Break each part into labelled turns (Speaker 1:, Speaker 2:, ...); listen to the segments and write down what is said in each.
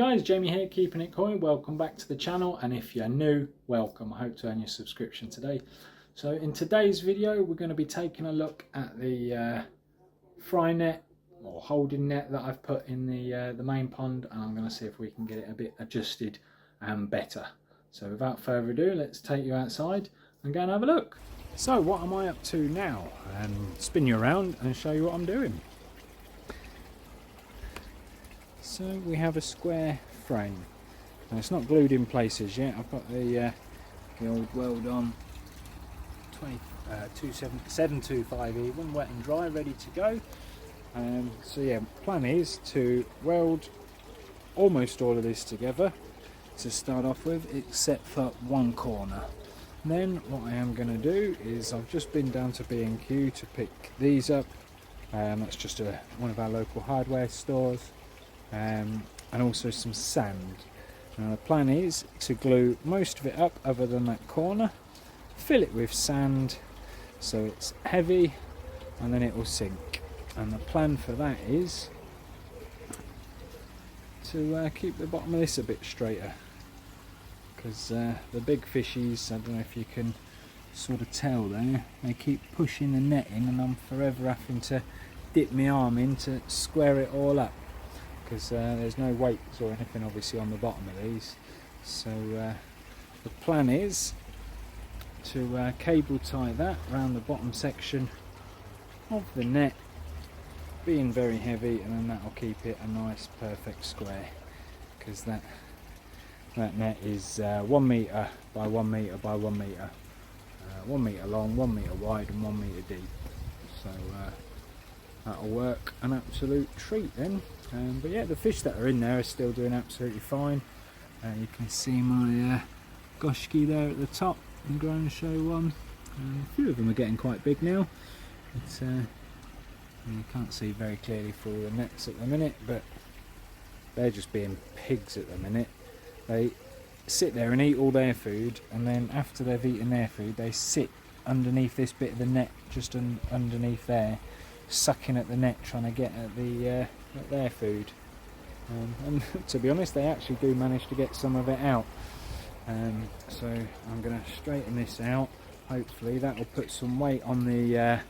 Speaker 1: guys, Jamie here, keeping it coy. Welcome back to the channel, and if you're new, welcome. I hope to earn your subscription today. So in today's video, we're going to be taking a look at the fry net or holding net that I've put in the main pond, and I'm going to see if we can get it a bit adjusted and better. So without further ado, let's take you outside and go and have a look. So what am I up to now? Spin you around and show you what I'm doing. So we have a square frame. Now it's not glued in places yet. I've got the old weld on 725 even, wet and dry, ready to go. So yeah, plan is to weld almost all of this together to start off with, except for one corner. Then what I am going to do is I've just been down to B&Q to pick these up. That's just one of our local hardware stores. And also some sand. Now the plan is to glue most of it up other than that corner, fill it with sand so it's heavy, and then it will sink. And the plan for that is to keep the bottom of this a bit straighter, because the big fishies, I don't know if you can sort of tell there, they keep pushing the net in, and I'm forever having to dip my arm in to square it all up, because there's no weights or anything obviously on the bottom of these. So the plan is to cable tie that around the bottom section of the net, being very heavy, and then that will keep it a nice perfect square, because that net is 1 metre by 1 metre by 1 metre, 1 metre long, 1 metre wide and 1 metre deep. So that'll work an absolute treat then. But yeah, the fish that are in there are still doing absolutely fine. You can see my goshki there at the top, and grown show one. A few of them are getting quite big now. It's you can't see very clearly through the nets at the minute, but they're just being pigs at the minute. They sit there and eat all their food, and then after they've eaten their food, they sit underneath this bit of the net, just underneath there, sucking at the net, trying to get at their food. And to be honest, they actually do manage to get some of it out. So I'm going to straighten this out. Hopefully that will put some weight on the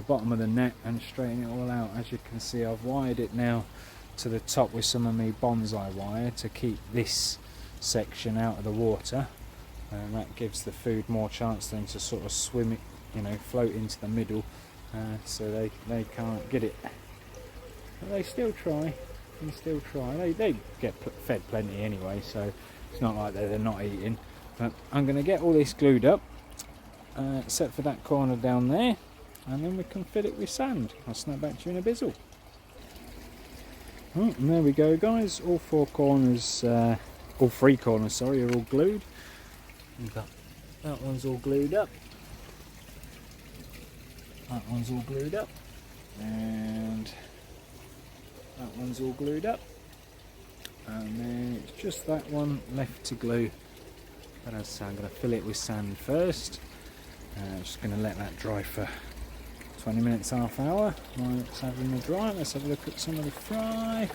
Speaker 1: bottom of the net and straighten it all out. As you can see, I've wired it now to the top with some of my bonsai wire to keep this section out of the water, and that gives the food more chance then to sort of swim it, float into the middle, so they can't get it. But they still try. They get fed plenty anyway, so it's not like they're not eating. But I'm going to get all this glued up, except for that corner down there, and then we can fill it with sand. I'll snap back to you in a bizzle. Right, and there we go, guys. All three corners, are all glued. We've got that one's all glued up. That one's all glued up, and that one's all glued up, and then it's just that one left to glue. But as I say, I'm going to fill it with sand first. Just going to let that dry for 20 minutes, half hour. While it's having a dry, let's have a look at some of the fry.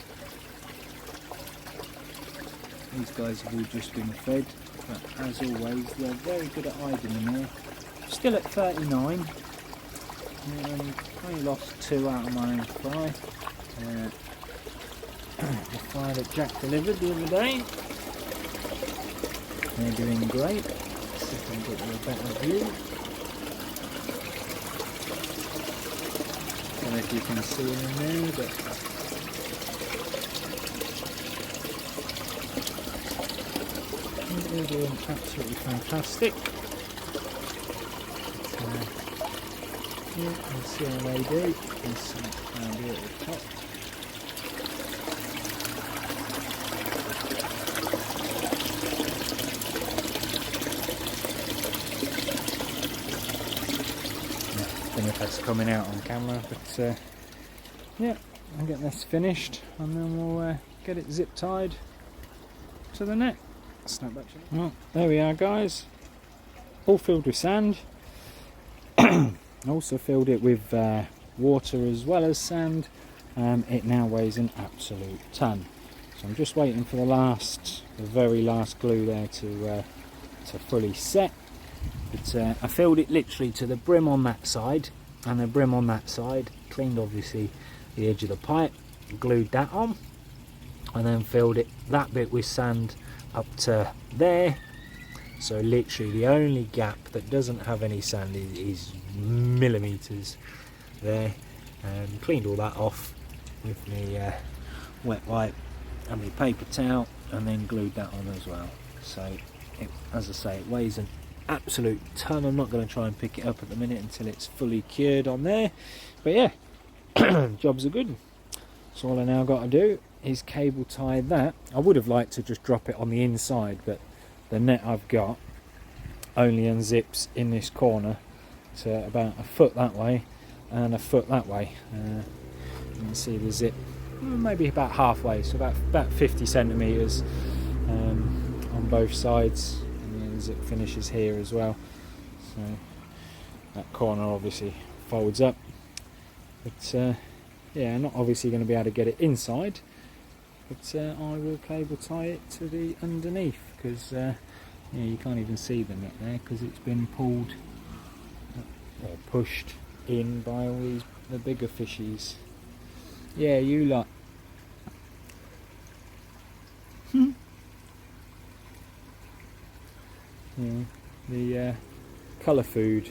Speaker 1: These guys have all just been fed, but as always, they're very good at hiding in there. Still at 39. I lost 2 out of my own fry. The fry that Jack delivered the other day. They're doing great. Let's see if I can get you a better view. I don't know if you can see them in there, but they're doing absolutely fantastic. Yeah, you can see how they do. You can see it down here at the top. I don't know if that's coming out on camera, but yeah, I'll get this finished, and then we'll get it zip tied to the net. Snap back to you. Well, there we are, guys. All filled with sand. Also filled it with water as well as sand. It now weighs an absolute ton. So So I'm just waiting for the very last glue there to fully set. But I filled it literally to the brim on that side and the brim on that side. Cleaned obviously the edge of the pipe, glued that on, and then filled that bit with sand up to there. So literally the only gap that doesn't have any sand is millimeters there. And cleaned all that off with my wet wipe and my paper towel, and then glued that on as well. So as I say, it weighs an absolute ton. I'm not going to try and pick it up at the minute until it's fully cured on there, but yeah, jobs are good. So all I now got to do is cable tie that. I would have liked to just drop it on the inside, but the net I've got only unzips in this corner to about a foot that way and a foot that way. You can see the zip maybe about halfway, so about 50 centimeters on both sides, and then the zip finishes here as well. So that corner obviously folds up, but yeah, I'm not obviously going to be able to get it inside, but I will cable tie it to the underneath, because yeah, you can't even see the net there because it's been pulled or pushed in by all the bigger fishies. Yeah, you lot. Yeah, the colour food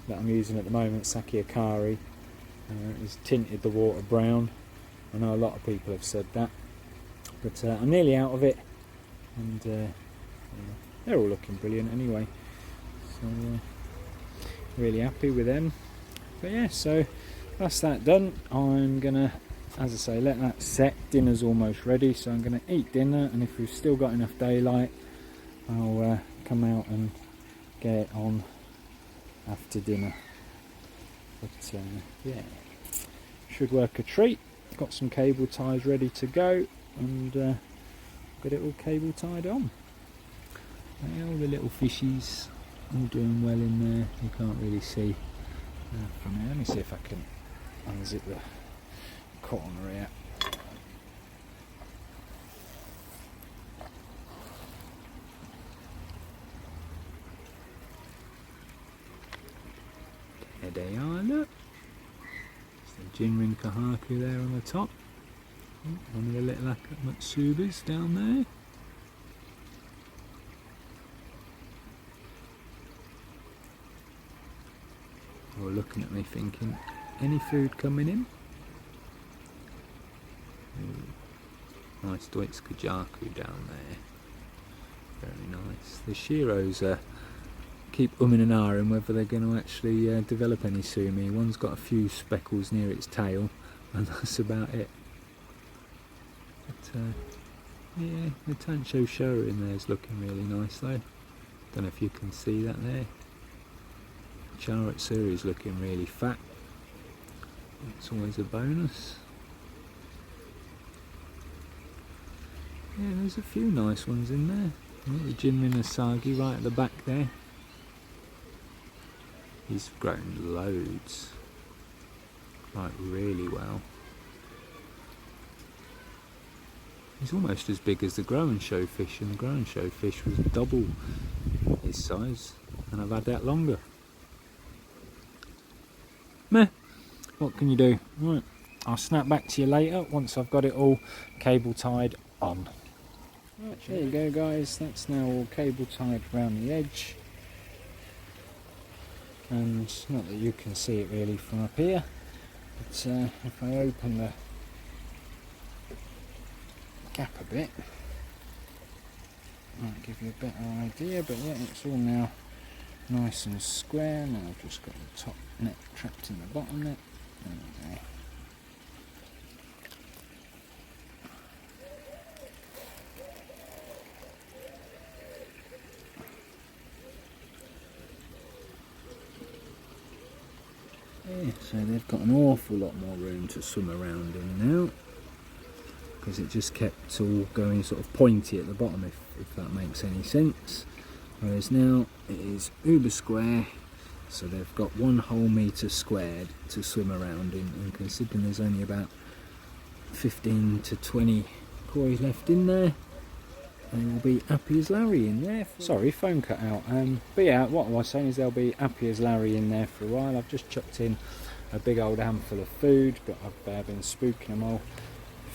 Speaker 1: that I'm using at the moment, Saki Akari, has tinted the water brown. I know a lot of people have said that, but I'm nearly out of it, and yeah, they're all looking brilliant anyway, so really happy with them. But yeah, so that's that done. I'm gonna, as I say, let that set. Dinner's almost ready, so I'm gonna eat dinner, and if we've still got enough daylight, I'll come out and get it on after dinner. But yeah, should work a treat. Got some cable ties ready to go, and got it all cable tied on. Yeah, all the little fishies all doing well in there. You can't really see from here. Let me see if I can unzip the corner here. There they are, look. It's the Jinrin Kahaku there on the top. One of the little Matsubas down there. Or looking at me thinking, any food coming in? Ooh, nice Deutz Kajaku down there. Very nice. The Shiros keep umming and ahhing whether they're going to actually develop any sumi. One's got a few speckles near its tail, and that's about it. But yeah, the Tancho Showa in there is looking really nice though. Don't know if you can see that there. Charatsuri is looking really fat. It's always a bonus. Yeah, there's a few nice ones in there. The Jinrin Asagi right at the back there. He's grown loads, like really well. He's almost as big as the Grown Show fish, and the Grown Show fish was double his size, and I've had that longer. Meh, what can you do? Right, I'll snap back to you later once I've got it all cable tied on. Right, there you go guys, that's now all cable tied around the edge. And not that you can see it really from up here, but if I open the gap a bit, might give you a better idea. But yeah, it's all now nice and square. Now I've just got the top net trapped in the bottom net. There we go. Yeah, so they've got an awful lot more room to swim around in now, because it just kept all going sort of pointy at the bottom, if that makes any sense. Whereas now it is uber square, so they've got 1 whole metre squared to swim around in, and considering there's only about 15 to 20 koi left in there, and they'll be happy as Larry in there. Sorry, phone cut out. But yeah, what I was saying is they'll be happy as Larry in there for a while. I've just chucked in a big old handful of food, but I've been spooking them all,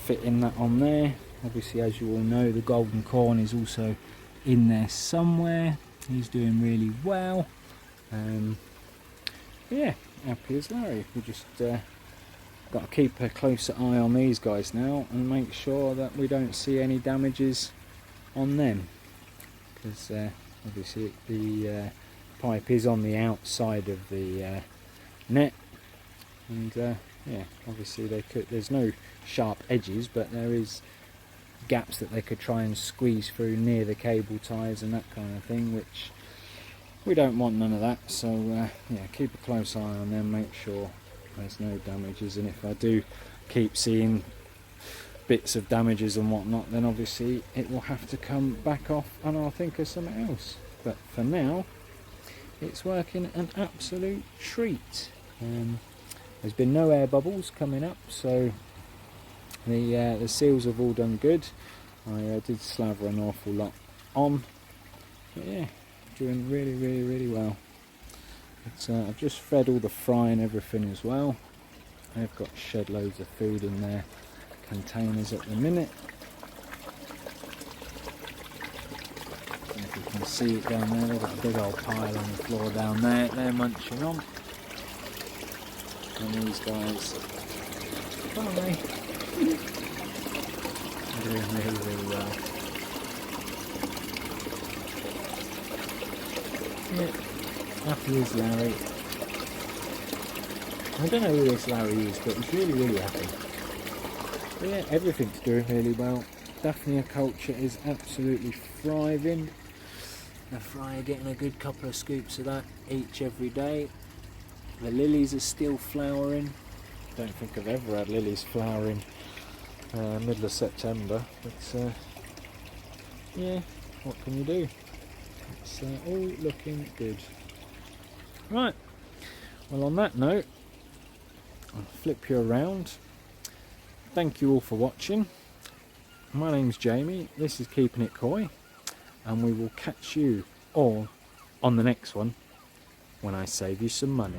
Speaker 1: fitting that on there. Obviously, as you all know, the golden corn is also in there somewhere. He's doing really well. Yeah, happy as Larry. We just got to keep a closer eye on these guys now and make sure that we don't see any damages on them, because obviously the pipe is on the outside of the net, and yeah, obviously there's no sharp edges, but there is gaps that they could try and squeeze through near the cable ties and that kind of thing, which we don't want none of that. So yeah, keep a close eye on them, make sure there's no damages, and if I do keep seeing bits of damages and whatnot, then obviously it will have to come back off and I'll think of something else. But for now, it's working an absolute treat. There's been no air bubbles coming up, so the seals have all done good. I did slaver an awful lot on, but yeah, doing really well. I've just fed all the fry and everything as well. I've got shed loads of food in their containers at the minute. If you can see it down there, they've got a big old pile on the floor down there, they're munching on. And these guys, bye. They're doing really well. Yeah, happy as Larry. I don't know who this Larry is, but he's really happy. But yeah, everything's doing really well. Daphnia culture is absolutely thriving. The fry are getting a good couple of scoops of that each every day. The lilies are still flowering. Don't think I've ever had lilies flowering middle of September, but yeah, what can you do? It's all looking good. Right, well, on that note, I'll flip you around. Thank you all for watching. My name's Jamie, this is Keeping It Koi, and we will catch you all on the next one when I save you some money.